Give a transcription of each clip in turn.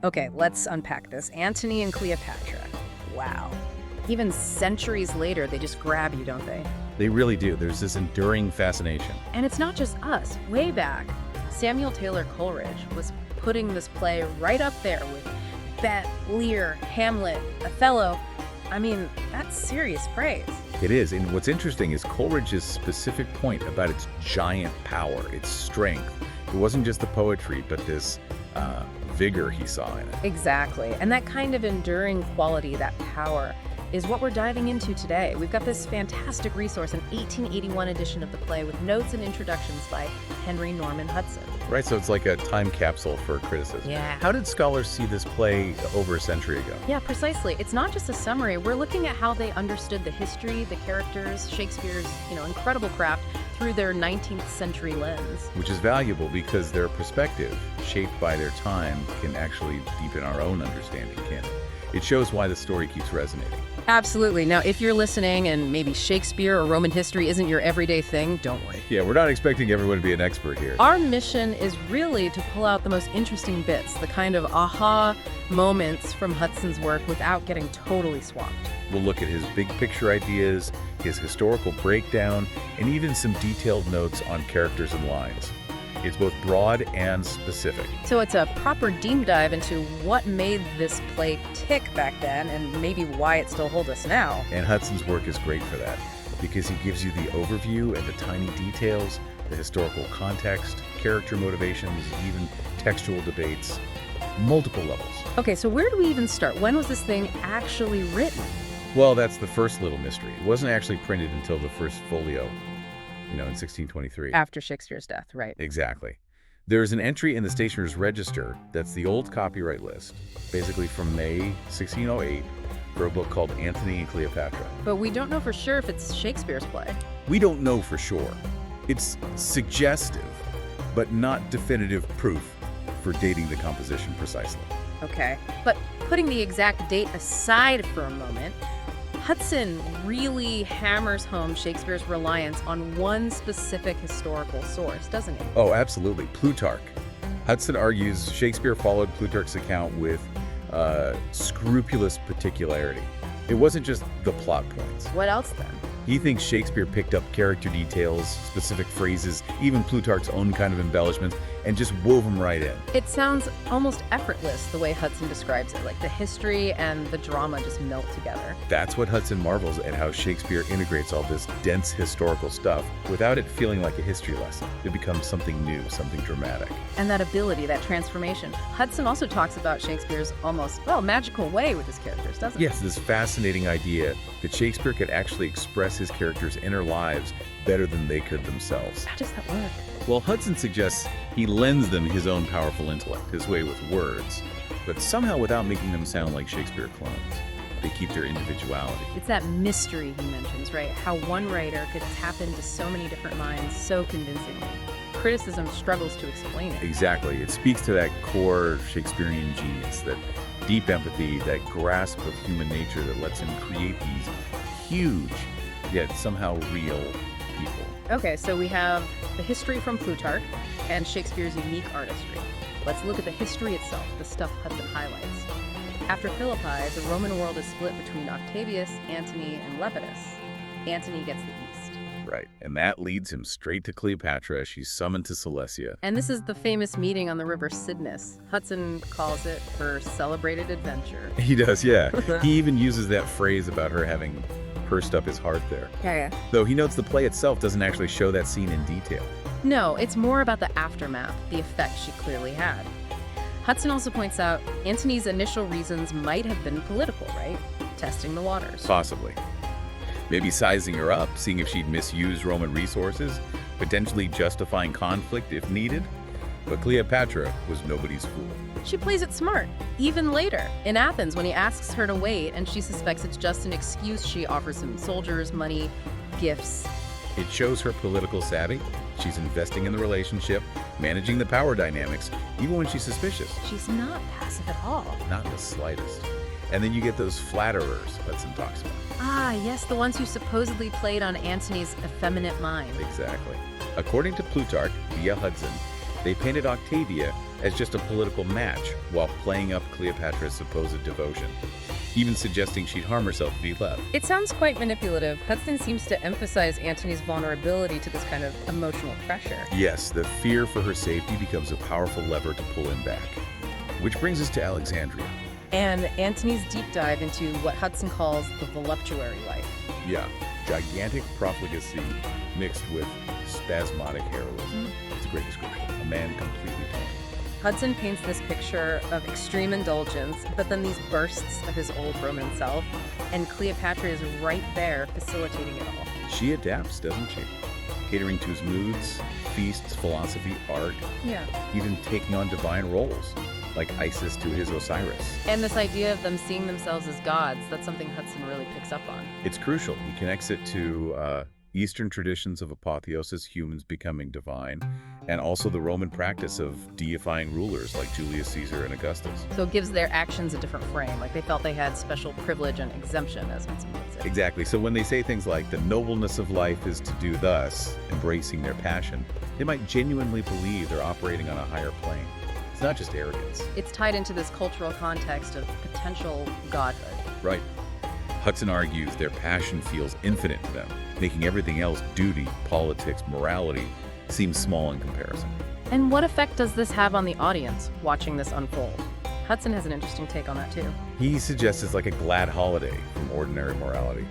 Okay, let's unpack this. Antony and Cleopatra. Wow. Even centuries later, they just grab you, don't they? They really do. There's this enduring fascination. And it's not just us. Way back, Samuel Taylor Coleridge was putting this play right up there with Bet, Lear, Hamlet, Othello. I mean, that's serious praise. It is, and what's interesting is Coleridge's specific point about its giant power, its strength. It wasn't just the poetry, but this vigor he saw in it. Exactly. And that kind of enduring quality, that power, is what we're diving into today. We've got this fantastic resource, an 1881 edition of the play with notes and introductions by Henry Norman Hudson. Right, so it's like a time capsule for criticism. Yeah. How did scholars see this play over a century ago? Yeah, precisely. It's not just a summary. We're looking at how they understood the history, the characters, Shakespeare's, incredible craft through their 19th century lens. Which is valuable because their perspective, shaped by their time, can actually deepen our own understanding, can't it? It shows why the story keeps resonating. Absolutely. Now, if you're listening and maybe Shakespeare or Roman history isn't your everyday thing, don't worry. Yeah, we're not expecting everyone to be an expert here. Our mission is really to pull out the most interesting bits, the kind of aha moments from Hudson's work without getting totally swamped. We'll look at his big picture ideas, his historical breakdown, and even some detailed notes on characters and lines. It's both broad and specific. So it's a proper deep dive into what made this play tick back then and maybe why it still holds us now. And Hudson's work is great for that because he gives you the overview and the tiny details, the historical context, character motivations, even textual debates, multiple levels. Okay, so where do we even start? When was this thing actually written? Well, that's the first little mystery. It wasn't actually printed until the first folio, in 1623. After Shakespeare's death, right? Exactly. There's an entry in the Stationer's Register that's the old copyright list, basically from May 1608, for a book called Antony and Cleopatra. But we don't know for sure if it's Shakespeare's play. We don't know for sure. It's suggestive, but not definitive proof for dating the composition precisely. Okay, but putting the exact date aside for a moment, Hudson really hammers home Shakespeare's reliance on one specific historical source, doesn't he? Oh, absolutely. Plutarch. Hudson argues Shakespeare followed Plutarch's account with scrupulous particularity. It wasn't just the plot points. What else then? He thinks Shakespeare picked up character details, specific phrases, even Plutarch's own kind of embellishments, and just wove them right in. It sounds almost effortless the way Hudson describes it, like the history and the drama just melt together. That's what Hudson marvels at, how Shakespeare integrates all this dense historical stuff without it feeling like a history lesson. It becomes something new, something dramatic. And that ability, that transformation. Hudson also talks about Shakespeare's almost, magical way with his characters, doesn't he? Yes, this fascinating idea that Shakespeare could actually express his characters' inner lives better than they could themselves. How does that work? Well, Hudson suggests he lends them his own powerful intellect, his way with words, but somehow without making them sound like Shakespeare clones. They keep their individuality. It's that mystery he mentions, right? How one writer could tap into so many different minds so convincingly. Criticism struggles to explain it. Exactly. It speaks to that core Shakespearean genius, that deep empathy, that grasp of human nature that lets him create these huge, yet somehow real people. Okay, so we have the history from Plutarch and Shakespeare's unique artistry. Let's look at the history itself, the stuff Hudson highlights. After Philippi, the Roman world is split between Octavius, Antony, and Lepidus. Antony gets the east. Right, and that leads him straight to Cleopatra as she's summoned to Cilicia. And this is the famous meeting on the river Cydnus. Hudson calls it her celebrated adventure. He does, yeah. He even uses that phrase about her having pursed up his heart there. Yeah. Though he notes the play itself doesn't actually show that scene in detail. No, it's more about the aftermath, the effect she clearly had. Hudson also points out Antony's initial reasons might have been political, right? Testing the waters. Possibly. Maybe sizing her up, seeing if she'd misused Roman resources, potentially justifying conflict if needed. But Cleopatra was nobody's fool. She plays it smart. Even later, in Athens, when he asks her to wait and she suspects it's just an excuse, she offers him soldiers, money, gifts. It shows her political savvy. She's investing in the relationship, managing the power dynamics, even when she's suspicious. She's not passive at all. Not in the slightest. And then you get those flatterers Hudson talks about. Ah, yes, the ones who supposedly played on Antony's effeminate mind. Exactly. According to Plutarch, via Hudson, they painted Octavia as just a political match while playing up Cleopatra's supposed devotion, even suggesting she'd harm herself if he left. It sounds quite manipulative. Hudson seems to emphasize Antony's vulnerability to this kind of emotional pressure. Yes, the fear for her safety becomes a powerful lever to pull him back. Which brings us to Alexandria. And Antony's deep dive into what Hudson calls the voluptuary life. Yeah, gigantic profligacy mixed with spasmodic heroism. It's a great description. A man completely torn. Hudson paints this picture of extreme indulgence, but then these bursts of his old Roman self, and Cleopatra is right there facilitating it all. She adapts, doesn't she? Catering to his moods, feasts, philosophy, art, Yeah. even taking on divine roles, like Isis to his Osiris. And this idea of them seeing themselves as gods, that's something Hudson really picks up on. It's crucial. He connects it to Eastern traditions of apotheosis, humans becoming divine, and also the Roman practice of deifying rulers like Julius Caesar and Augustus. So it gives their actions a different frame, like they felt they had special privilege and exemption, as Hudson puts it. Exactly. So when they say things like the nobleness of life is to do thus, embracing their passion, they might genuinely believe they're operating on a higher plane. It's not just arrogance. It's tied into this cultural context of potential godhood. Right. Hudson argues their passion feels infinite to them, making everything else, duty, politics, morality, seem small in comparison. And what effect does this have on the audience watching this unfold? Hudson has an interesting take on that too. He suggests it's like a glad holiday from ordinary morality.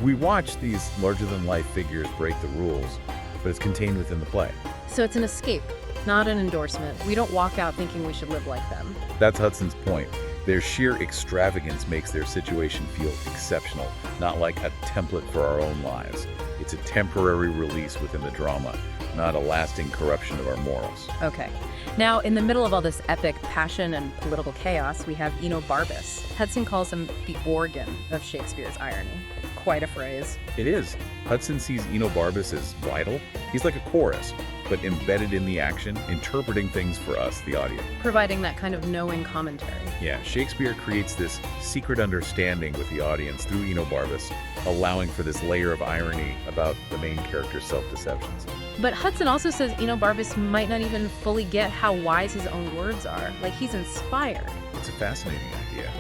We watch these larger-than-life figures break the rules, but it's contained within the play. So it's an escape, not an endorsement. We don't walk out thinking we should live like them. That's Hudson's point. Their sheer extravagance makes their situation feel exceptional, not like a template for our own lives. It's a temporary release within the drama, not a lasting corruption of our morals. Okay. Now, in the middle of all this epic passion and political chaos, we have Enobarbus. Hudson calls him the organ of Shakespeare's irony. Quite a phrase. It is. Hudson sees Enobarbus as vital. He's like a chorus, but embedded in the action, interpreting things for us, the audience. Providing that kind of knowing commentary. Yeah, Shakespeare creates this secret understanding with the audience through Enobarbus, allowing for this layer of irony about the main character's self-deceptions. But Hudson also says Enobarbus might not even fully get how wise his own words are. Like, he's inspired. It's a fascinating idea.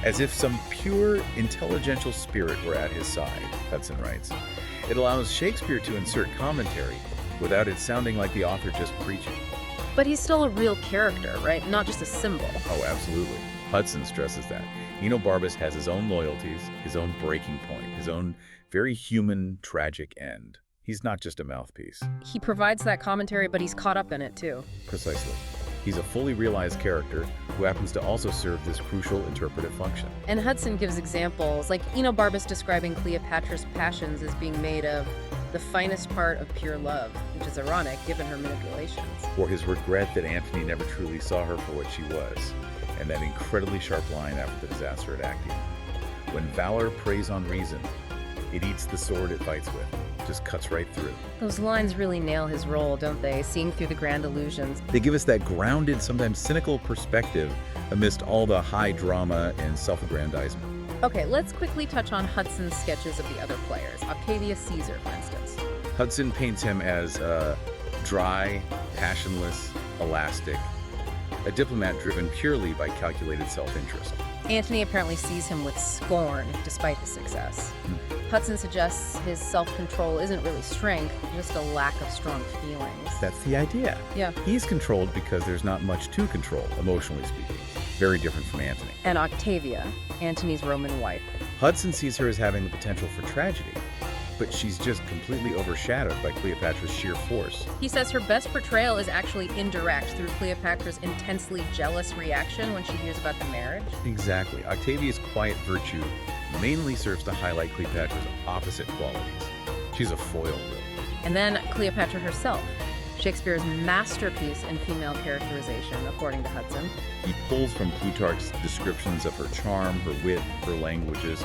As if some pure, intelligential spirit were at his side, Hudson writes. It allows Shakespeare to insert commentary without it sounding like the author just preaching. But he's still a real character, right? Not just a symbol. Oh, absolutely. Hudson stresses that. Enobarbus has his own loyalties, his own breaking point, his own very human, tragic end. He's not just a mouthpiece. He provides that commentary, but he's caught up in it too. Precisely. He's a fully realized character who happens to also serve this crucial interpretive function. And Hudson gives examples, like Enobarbus describing Cleopatra's passions as being made of the finest part of pure love, which is ironic given her manipulations. Or his regret that Antony never truly saw her for what she was, and that incredibly sharp line after the disaster at Actium. When valor preys on reason, it eats the sword it fights with. Just cuts right through. Those lines really nail his role, don't they? Seeing through the grand illusions. They give us that grounded, sometimes cynical perspective amidst all the high drama and self-aggrandizement. Okay, let's quickly touch on Hudson's sketches of the other players. Octavius Caesar, for instance. Hudson paints him as dry, passionless, elastic, a diplomat driven purely by calculated self-interest. Antony apparently sees him with scorn, despite his success. Hudson suggests his self-control isn't really strength, just a lack of strong feelings. That's the idea. Yeah. He's controlled because there's not much to control, emotionally speaking. Very different from Antony. And Octavia, Antony's Roman wife. Hudson sees her as having the potential for tragedy, but she's just completely overshadowed by Cleopatra's sheer force. He says her best portrayal is actually indirect through Cleopatra's intensely jealous reaction when she hears about the marriage. Exactly. Octavia's quiet virtue mainly serves to highlight Cleopatra's opposite qualities. She's a foil, really. And then Cleopatra herself, Shakespeare's masterpiece in female characterization, according to Hudson. He pulls from Plutarch's descriptions of her charm, her wit, her languages,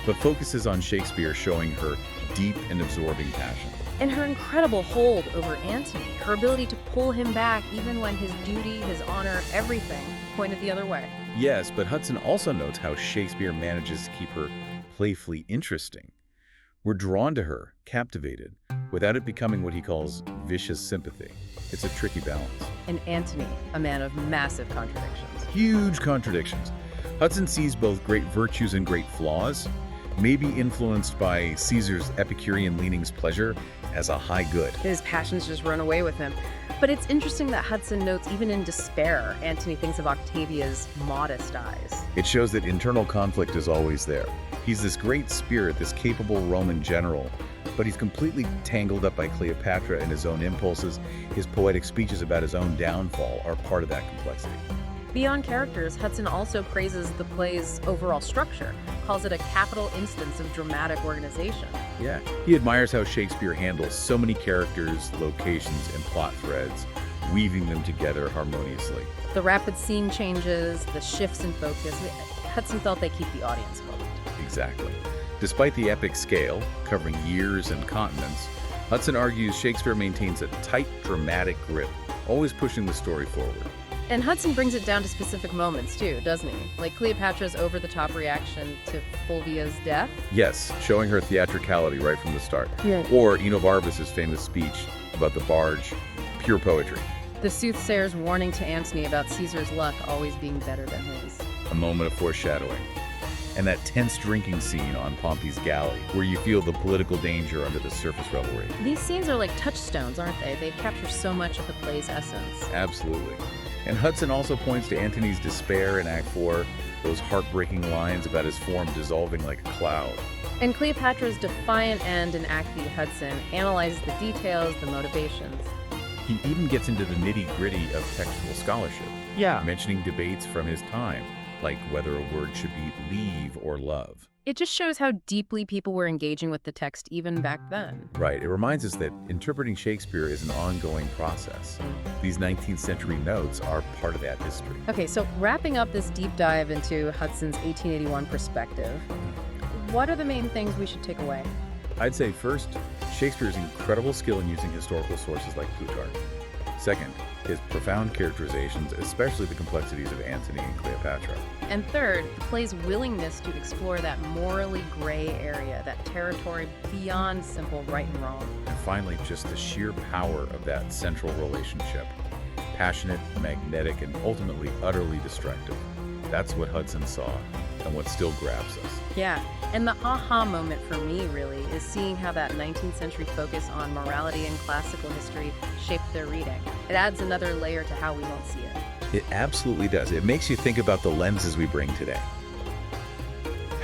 but focuses on Shakespeare showing her deep and absorbing passion. And her incredible hold over Antony, her ability to pull him back even when his duty, his honor, everything pointed the other way. Yes, but Hudson also notes how Shakespeare manages to keep her playfully interesting. We're drawn to her, captivated, without it becoming what he calls vicious sympathy. It's a tricky balance. And Antony, a man of massive contradictions. Huge contradictions. Hudson sees both great virtues and great flaws, maybe influenced by Caesar's Epicurean leanings pleasure as a high good. His passions just run away with him. But it's interesting that Hudson notes even in despair, Antony thinks of Octavia's modest eyes. It shows that internal conflict is always there. He's this great spirit, this capable Roman general, but he's completely tangled up by Cleopatra and his own impulses. His poetic speeches about his own downfall are part of that complexity. Beyond characters, Hudson also praises the play's overall structure, calls it a capital instance of dramatic organization. Yeah, he admires how Shakespeare handles so many characters, locations, and plot threads, weaving them together harmoniously. The rapid scene changes, the shifts in focus, Hudson felt they keep the audience hooked. Exactly. Despite the epic scale, covering years and continents, Hudson argues Shakespeare maintains a tight, dramatic grip, always pushing the story forward. And Hudson brings it down to specific moments, too, doesn't he? Like Cleopatra's over-the-top reaction to Fulvia's death. Yes, showing her theatricality right from the start. Yeah. Or Enobarbus' famous speech about the barge, pure poetry. The soothsayer's warning to Antony about Caesar's luck always being better than his. A moment of foreshadowing. And that tense drinking scene on Pompey's galley, where you feel the political danger under the surface revelry. These scenes are like touchstones, aren't they? They capture so much of the play's essence. Absolutely. And Hudson also points to Antony's despair in Act 4, those heartbreaking lines about his form dissolving like a cloud. And Cleopatra's defiant end in Act B, Hudson analyzes the details, the motivations. He even gets into the nitty-gritty of textual scholarship, mentioning debates from his time, like whether a word should be leave or love. It just shows how deeply people were engaging with the text even back then. Right. It reminds us that interpreting Shakespeare is an ongoing process. These 19th century notes are part of that history. Okay, so wrapping up this deep dive into Hudson's 1881 perspective, what are the main things we should take away? I'd say first, Shakespeare's incredible skill in using historical sources like Plutarch. Second, his profound characterizations, especially the complexities of Antony and Cleopatra. And third, the play's willingness to explore that morally gray area, that territory beyond simple right and wrong. And finally, just the sheer power of that central relationship. Passionate, magnetic, and ultimately utterly destructive. That's what Hudson saw, and what still grabs us. Yeah, and the aha moment for me, really, is seeing how that 19th century focus on morality and classical history shaped their reading. It adds another layer to how we won't see it. It absolutely does. It makes you think about the lenses we bring today.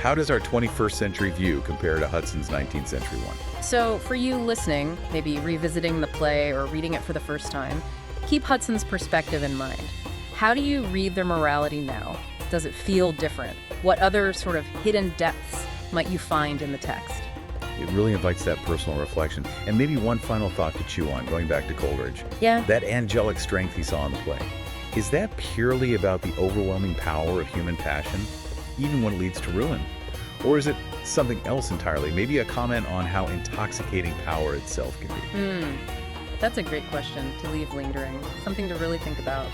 How does our 21st century view compare to Hudson's 19th century one? So for you listening, maybe revisiting the play or reading it for the first time, keep Hudson's perspective in mind. How do you read their morality now? Does it feel different? What other sort of hidden depths might you find in the text? It really invites that personal reflection. And maybe one final thought to chew on, going back to Coleridge. Yeah. That angelic strength he saw in the play. Is that purely about the overwhelming power of human passion, even when it leads to ruin? Or is it something else entirely? Maybe a comment on how intoxicating power itself can be. That's a great question to leave lingering. Something to really think about.